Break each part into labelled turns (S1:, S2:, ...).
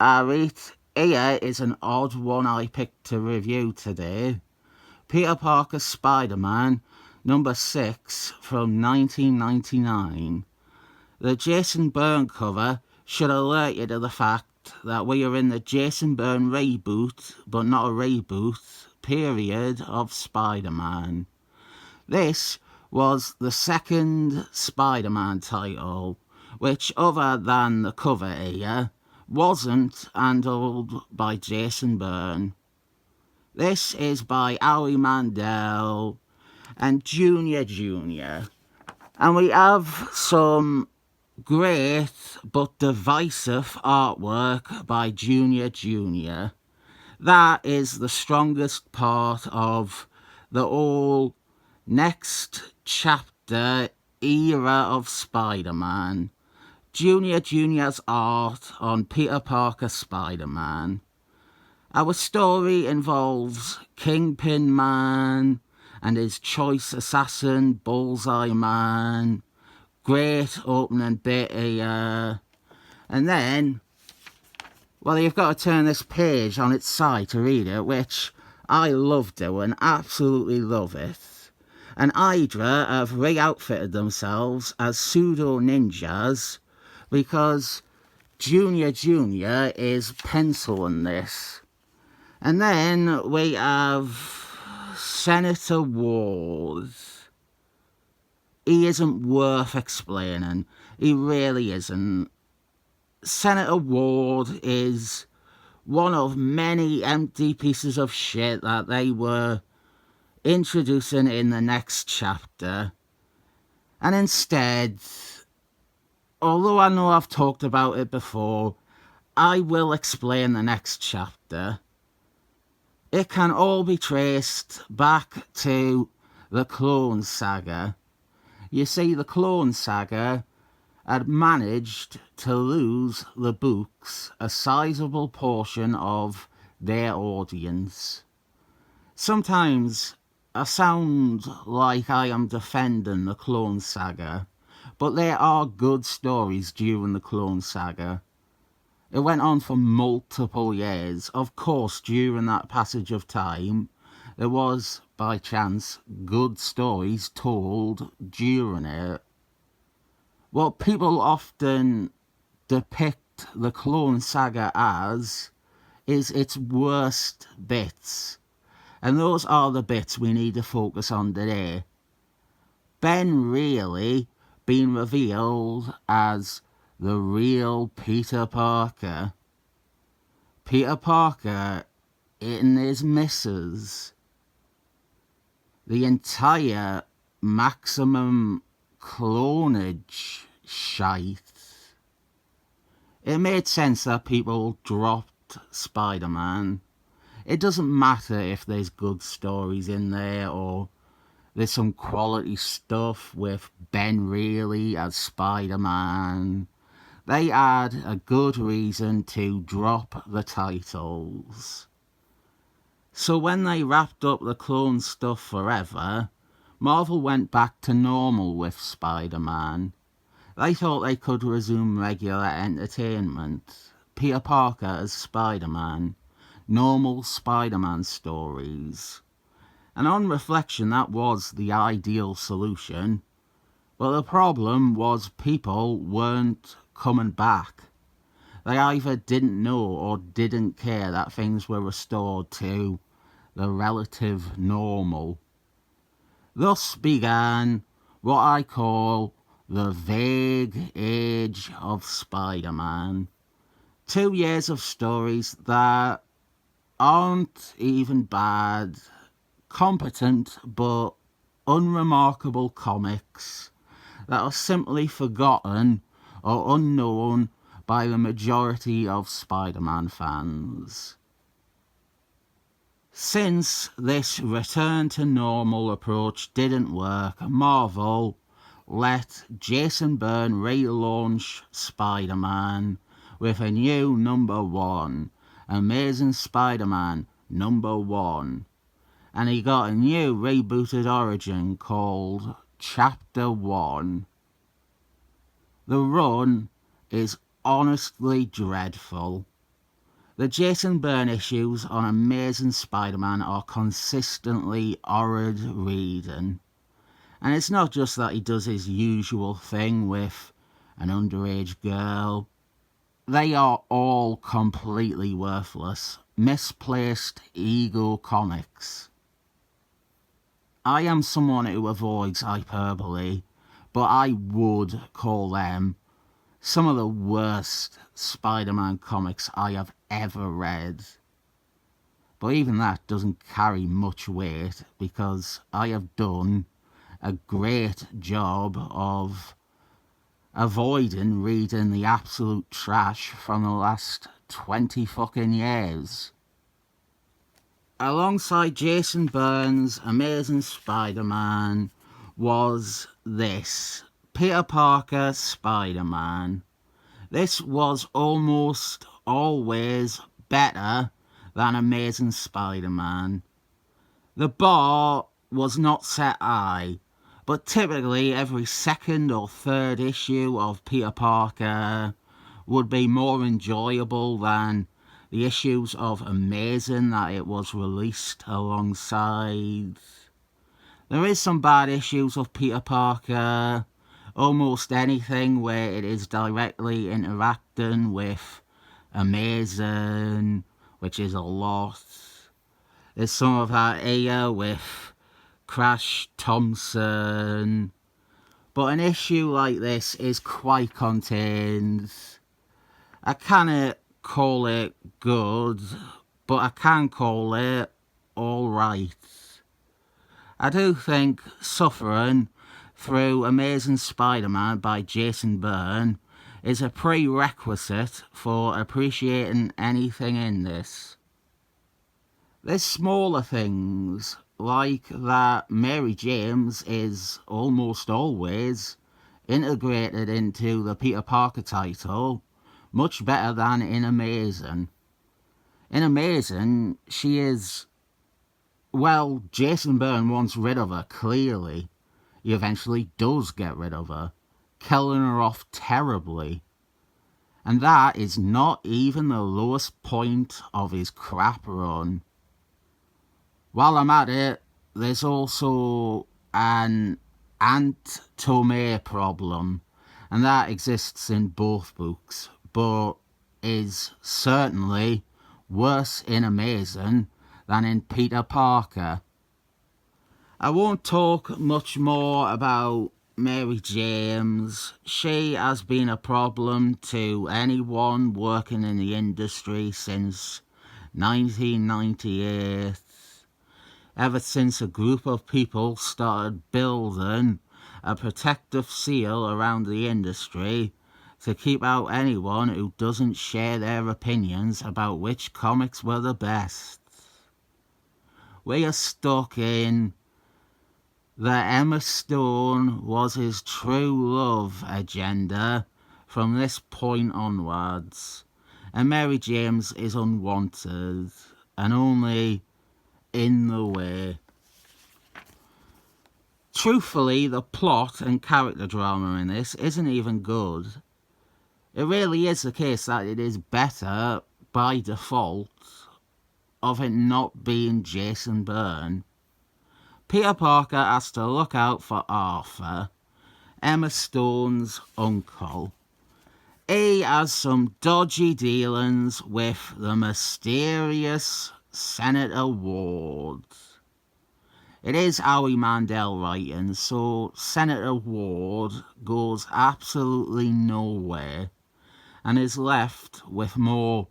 S1: Alright, here is an odd one I picked to review today. Peter Parker's Spider-Man, number 6 from 1999. The Jason Bourne cover should alert you to the fact that we are in the Jason Bourne reboot, but not a reboot, period of Spider-Man. This was the second Spider-Man title, which, other than the cover here, wasn't handled by Jason Bourne. This is by Howie Mandel and Jr. And we have some great but divisive artwork by Jr. That is the strongest part of the whole next chapter era of Spider-Man. Jr.'s art on Peter Parker Spider-Man. Our story involves Kingpin Man and his choice assassin Bullseye Man. Great opening bit here. And then, well, you've got to turn this page on its side to read it, which I love doing, absolutely love it. And Hydra have re-outfitted themselves as pseudo-ninjas because Jr. is penciling this. And then we have Senator Ward. He isn't worth explaining. He really isn't. Senator Ward is one of many empty pieces of shit that they were introducing in the next chapter. And instead, although I know I've talked about it before, I will explain the next chapter. It can all be traced back to the Clone Saga. You see, the Clone Saga had managed to lose the books a sizable portion of their audience. Sometimes I sound like I am defending the Clone Saga, but there are good stories during the Clone Saga. It went on for multiple years. Of course, during that passage of time, there was, by chance, good stories told during it. What people often depict the Clone Saga as is its worst bits. And those are the bits we need to focus on today. Ben Reilly being revealed as the real Peter Parker. Peter Parker hitting his missus. The entire maximum clonage shite. It made sense that people dropped Spider-Man. It doesn't matter if there's good stories in there or there's some quality stuff with Ben Reilly as Spider-Man. They had a good reason to drop the titles. So when they wrapped up the clone stuff forever, Marvel went back to normal with Spider-Man. They thought they could resume regular entertainment. Peter Parker as Spider-Man. Normal Spider-Man stories. And on reflection, that was the ideal solution. But the problem was people weren't coming back. They either didn't know or didn't care that things were restored to the relative normal. Thus began what I call the vague age of Spider-Man. 2 years of stories that aren't even bad, competent but unremarkable comics that are simply forgotten or unknown by the majority of Spider-Man fans. Since this return to normal approach didn't work, Marvel let Jason Bourne relaunch Spider-Man with a new number 1, Amazing Spider-Man number 1. And he got a new rebooted origin called Chapter 1. The run is honestly dreadful. The Jason Byrne issues on Amazing Spider-Man are consistently horrid reading. And it's not just that he does his usual thing with an underage girl. They are all completely worthless, misplaced ego comics. I am someone who avoids hyperbole, but I would call them some of the worst Spider-Man comics I have ever read. But even that doesn't carry much weight because I have done a great job of avoiding reading the absolute trash from the last 20 fucking years. Alongside Jason Byrne's Amazing Spider-Man was this, Peter Parker Spider-Man. This was almost always better than Amazing Spider-Man. The bar was not set high, but typically every second or third issue of Peter Parker would be more enjoyable than the issues of Amazing that it was released alongside. There is some bad issues of Peter Parker, almost anything where it is directly interacting with Amazing, which is a lot. There's some of that here with Crash Thompson, but an issue like this is quite contained. I cannot call it good, but I can call it alright. I do think suffering through Amazing Spider-Man by Jason Byrne is a prerequisite for appreciating anything in this. There's smaller things, like that Mary James is almost always integrated into the Peter Parker title much better than in Amazing. In Amazing, she is, well, Jason Byrne wants rid of her, clearly. He eventually does get rid of her, killing her off terribly. And that is not even the lowest point of his crap run. While I'm at it, there's also an Aunt Tomei problem, and that exists in both books, but is certainly worse in Amazing than in Peter Parker. I won't talk much more about Mary James. She has been a problem to anyone working in the industry since 1998. Ever since a group of people started building a protective seal around the industry to keep out anyone who doesn't share their opinions about which comics were the best. We are stuck in the Emma Stone was his true love agenda from this point onwards, and Mary James is unwanted and only in the way. Truthfully, the plot and character drama in this isn't even good. It really is the case that it is better by default of it not being Jason Byrne. Peter Parker has to look out for Arthur, Emma Stone's uncle. He has some dodgy dealings with the mysterious Senator Ward. It is Howie Mandel writing, so Senator Ward goes absolutely nowhere and is left with more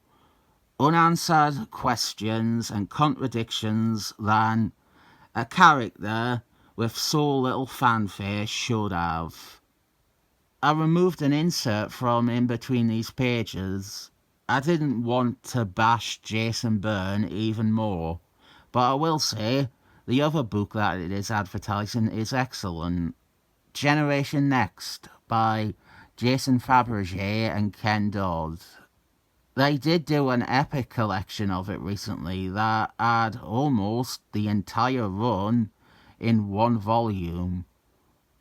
S1: unanswered questions and contradictions than a character with so little fanfare should have. I removed an insert from in between these pages. I didn't want to bash Jason Byrne even more, but I will say the other book that it is advertising is excellent. Generation Next by Jason Fabergé and Ken Dodd. They did do an epic collection of it recently that had almost the entire run in one volume,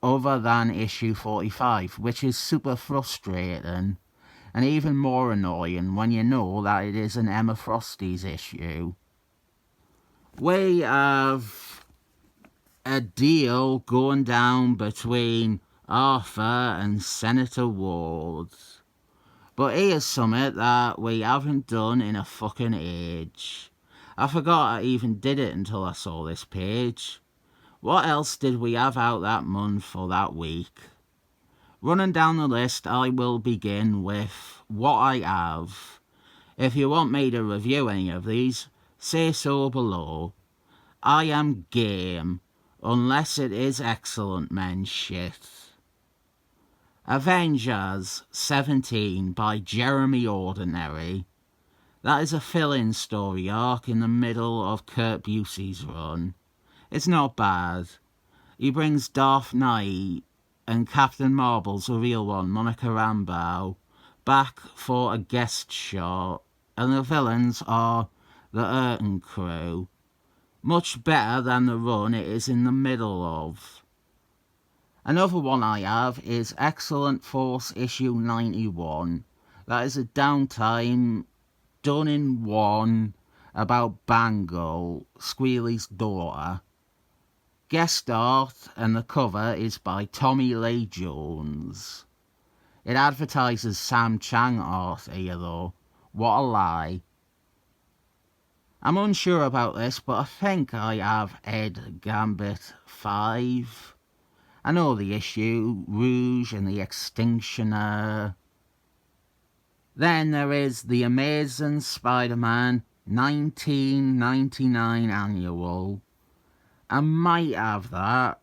S1: other than issue 45, which is super frustrating. and even more annoying when you know that it is an Emma Frosty's issue. We have a deal going down between Arthur and Senator Ward. But here's something that we haven't done in a fucking age. I forgot I even did it until I saw this page. What else did we have out that month or that week? Running down the list, I will begin with what I have. If you want me to review any of these, say so below. I am game, unless it is excellent men shit. Avengers 17 by Jeremy Ordinary. That is a fill-in story arc in the middle of Kurt Busey's run. It's not bad. He brings Darth Knight and Captain Marvel's a real one, Monica Rambeau, back for a guest shot, and the villains are the Urton crew. Much better than the run it is in the middle of. Another one I have is Excellent Force issue 91. That is a downtime done in one about Bangle, Squealy's daughter. Guest art and the cover is by Tommy Lee Jones. It advertises Sam Chang art here though. What a lie. I'm unsure about this, but I think I have Ed Gambit 5. I know the issue, Rouge and the Extinctioner. Then there is The Amazing Spider-Man 1999 annual. I might have that.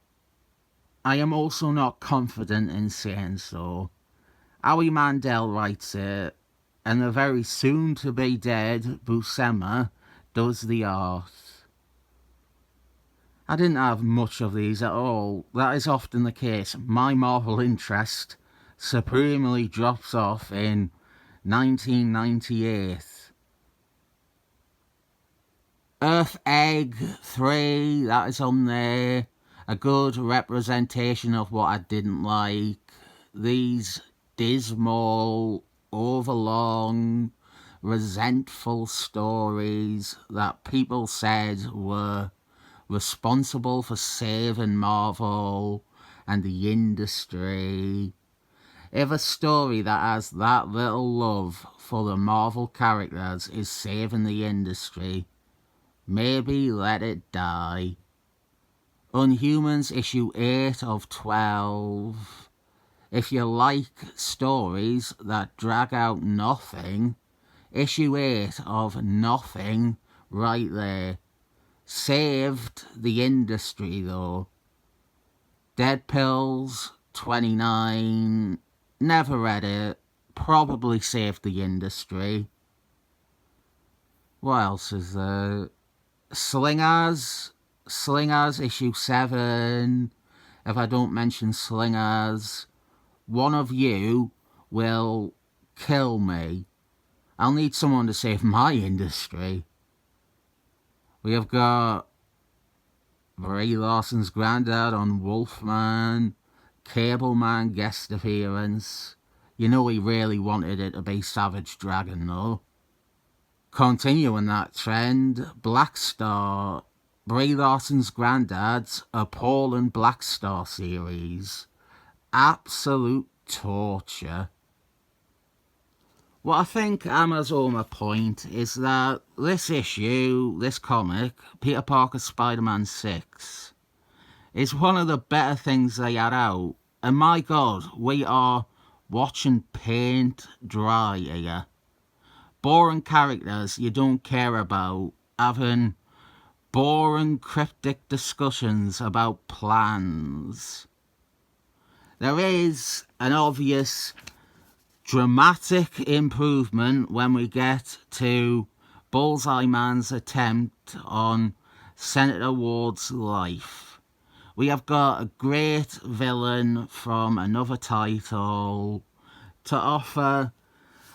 S1: I am also not confident in saying so. Howie Mandel writes it, and the very soon-to-be-dead Buscema does the art. I didn't have much of these at all. That is often the case. My Marvel interest supremely drops off in 1998. Earth Egg 3, that is on there. A good representation of what I didn't like. These dismal, overlong, resentful stories that people said were responsible for saving Marvel and the industry. If a story that has that little love for the Marvel characters is saving the industry, maybe let it die. Unhumans issue 8 of 12. If you like stories that drag out nothing, issue 8 of nothing right there. Saved the industry though. Dead Pills 29. Never read it. Probably saved the industry. What else is there? Slingers issue 7. If I don't mention Slingers, one of you will kill me. I'll need someone to save my industry. We have got Brie Larson's granddad on Wolfman, Cableman guest appearance. You know he really wanted it to be Savage Dragon though. Continuing that trend, Black Star, Brie Larson's granddad's appalling Black Star series. Absolute torture. What I think hammers home a point is that this issue, this comic, Peter Parker Spider-Man 6, is one of the better things they had out. And my God, we are watching paint dry here. Boring characters you don't care about, having boring cryptic discussions about plans. There is an obvious dramatic improvement when we get to Bullseye Man's attempt on Senator Ward's life. We have got a great villain from another title to offer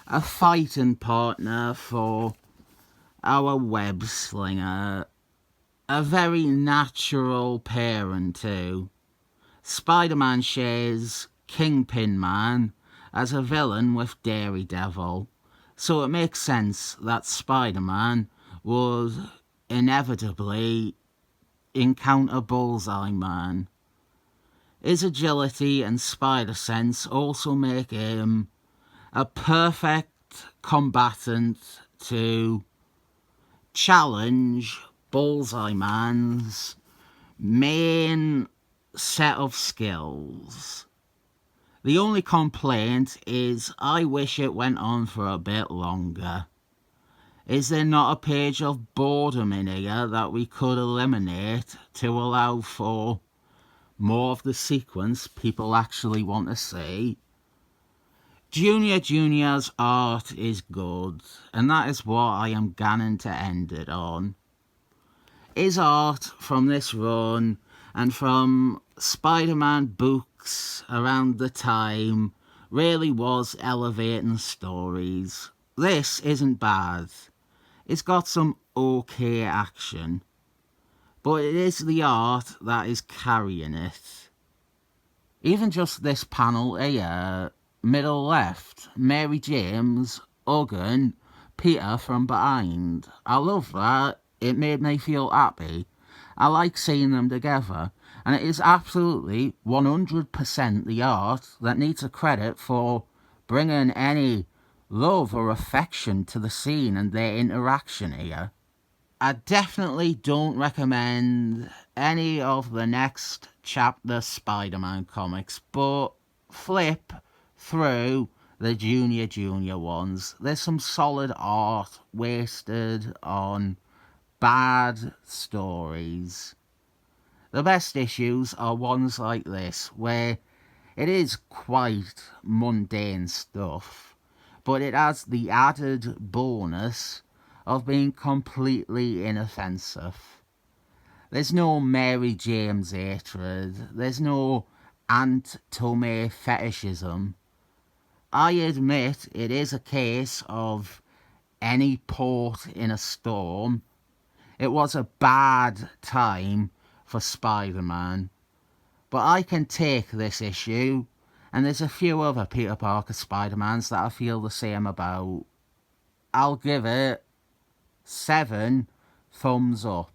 S1: a fighting partner for our web slinger. A very natural pairing too. Spider-Man shares Kingpin Man as a villain with Daredevil, so it makes sense that Spider-Man would inevitably encounter Bullseye Man. His agility and spider sense also make him a perfect combatant to challenge Bullseye Man's main set of skills. The only complaint is I wish it went on for a bit longer. Is there not a page of boredom in here that we could eliminate to allow for more of the sequence people actually want to see? Junior's art is good, and that is what I am ganning to end it on. His art from this run and from Spider-Man books around the time really was elevating stories. This isn't bad. It's got some okay action, but it is the art that is carrying it. Even just this panel here, middle left, Mary James hugging Peter from behind. I love that. It made me feel happy. I like seeing them together, and it is absolutely 100% the art that needs a credit for bringing any love or affection to the scene and their interaction here. I definitely don't recommend any of the next chapter Spider-Man comics, but flip through the Junior ones. There's some solid art wasted on bad stories. The best issues are ones like this, where it is quite mundane stuff, but it has the added bonus of being completely inoffensive. There's no Mary James hatred, there's no Aunt Tomei fetishism. I admit it is a case of any port in a storm. It was a bad time for Spider-Man, but I can take this issue, and there's a few other Peter Parker Spider-Mans that I feel the same about. I'll give it 7 thumbs up.